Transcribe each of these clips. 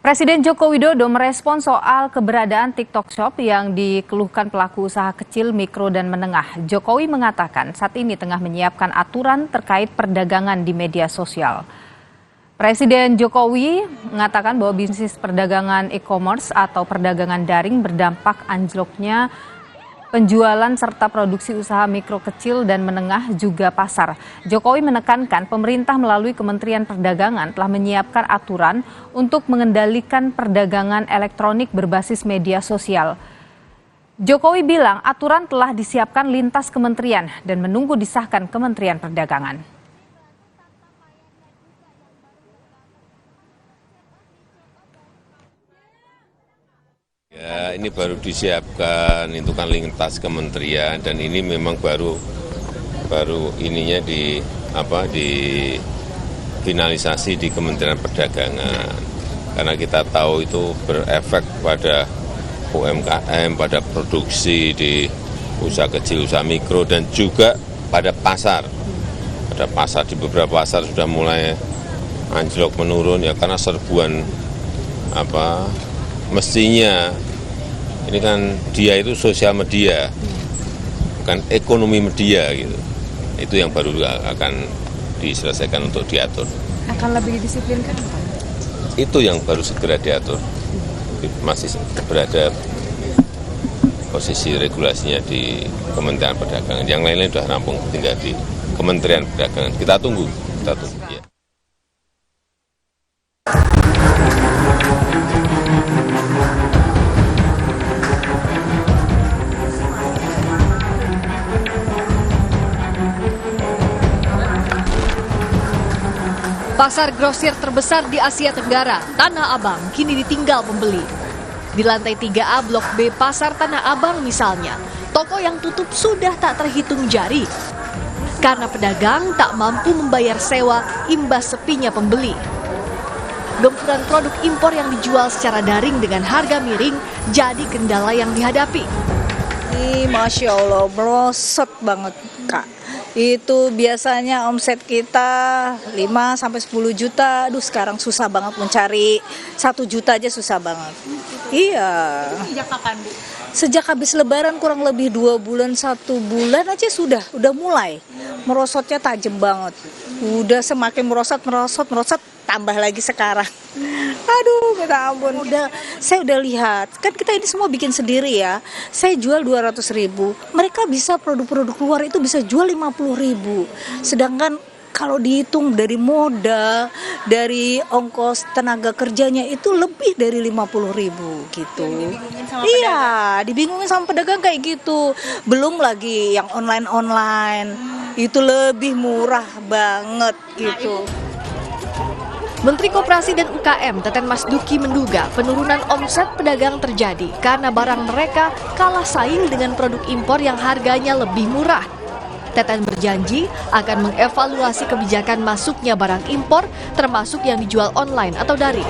Presiden Joko Widodo merespon soal keberadaan TikTok Shop yang dikeluhkan pelaku usaha kecil, mikro, dan menengah. Jokowi mengatakan saat ini tengah menyiapkan aturan terkait perdagangan di media sosial. Presiden Jokowi mengatakan bahwa bisnis perdagangan e-commerce atau perdagangan daring berdampak anjloknya penjualan serta produksi usaha mikro kecil dan menengah juga pasar. Jokowi menekankan pemerintah melalui Kementerian Perdagangan telah menyiapkan aturan untuk mengendalikan perdagangan elektronik berbasis media sosial. Jokowi bilang aturan telah disiapkan lintas kementerian dan menunggu disahkan Kementerian Perdagangan. Ya, ini baru disiapkan, itu kan lintas kementerian dan ini memang baru ininya finalisasi di Kementerian Perdagangan. Karena kita tahu itu berefek pada UMKM, pada produksi di usaha kecil, usaha mikro dan juga pada pasar. Pada pasar, di beberapa pasar sudah mulai anjlok menurun ya karena serbuan mestinya ini kan dia itu sosial media, bukan ekonomi media gitu. Itu yang baru akan diselesaikan untuk diatur. Akan lebih didisiplinkan? Itu yang baru segera diatur. Masih berada posisi regulasinya di Kementerian Perdagangan. Yang lain-lain sudah rampung, tinggal di Kementerian Perdagangan. Kita tunggu. Ya. Pasar grosir terbesar di Asia Tenggara, Tanah Abang, kini ditinggal pembeli. Di lantai 3A Blok B Pasar Tanah Abang misalnya, toko yang tutup sudah tak terhitung jari. Karena pedagang tak mampu membayar sewa imbas sepinya pembeli. Gempuran produk impor yang dijual secara daring dengan harga miring jadi kendala yang dihadapi. Masya Allah, merosot banget, Kak. Itu biasanya omset kita 5-10 juta, aduh sekarang susah banget mencari 1 juta aja susah banget. Iya. Sejak kapan, Bu? Sejak habis lebaran kurang lebih 2 bulan, 1 bulan aja udah mulai. Merosotnya tajam banget. Udah semakin merosot, tambah lagi sekarang. Aduh, minta ampun. Saya udah lihat, kan kita ini semua bikin sendiri ya. Saya jual 200.000, mereka bisa produk-produk luar itu bisa jual 50.000. Sedangkan kalau dihitung dari modal, dari ongkos tenaga kerjanya itu lebih dari 50.000 gitu. Iya, dibingungin sama pedagang kayak gitu. Belum lagi yang online itu lebih murah banget gitu. Menteri Koperasi dan UKM Teten Mas Duki menduga penurunan omset pedagang terjadi karena barang mereka kalah saing dengan produk impor yang harganya lebih murah. Teten berjanji akan mengevaluasi kebijakan masuknya barang impor termasuk yang dijual online atau daring.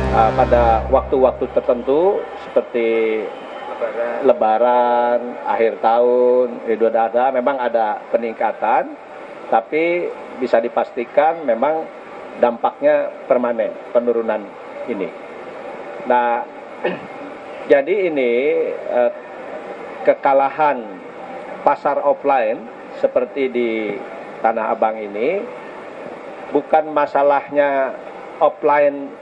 Pada waktu-waktu tertentu seperti Lebaran, akhir tahun, Idul Adha memang ada peningkatan, tapi bisa dipastikan memang dampaknya permanen penurunan ini. Nah, jadi ini kekalahan pasar offline seperti di Tanah Abang ini bukan masalahnya offline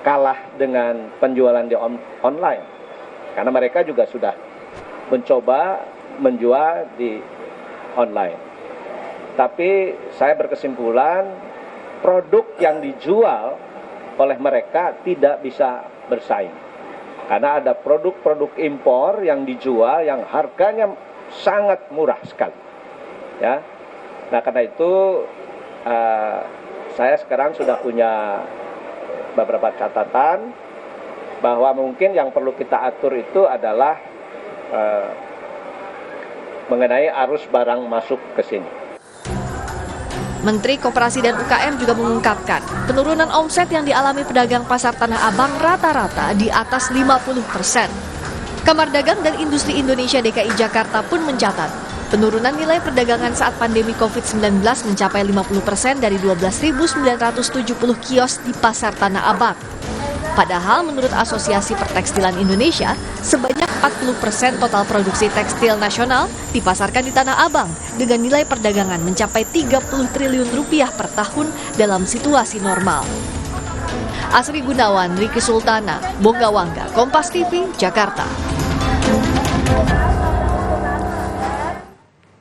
kalah dengan penjualan di online, karena mereka juga sudah mencoba menjual di online. Tapi saya berkesimpulan produk yang dijual oleh mereka tidak bisa bersaing. Karena ada produk-produk impor yang dijual yang harganya sangat murah sekali. Ya. Nah, karena itu saya sekarang sudah punya beberapa catatan bahwa mungkin yang perlu kita atur itu adalah mengenai arus barang masuk ke sini. Menteri Koperasi dan UKM juga mengungkapkan penurunan omset yang dialami pedagang pasar Tanah Abang rata-rata di atas 50%. Kamar Dagang dan Industri Indonesia DKI Jakarta pun mencatat Penurunan nilai perdagangan saat pandemi COVID-19 mencapai 50% dari 12.970 kios di Pasar Tanah Abang. Padahal menurut Asosiasi Pertekstilan Indonesia, sebanyak 40% total produksi tekstil nasional dipasarkan di Tanah Abang dengan nilai perdagangan mencapai 30 triliun rupiah per tahun dalam situasi normal. Asri Gunawan, Riki Sultana, Bogawangga, Kompas TV, Jakarta.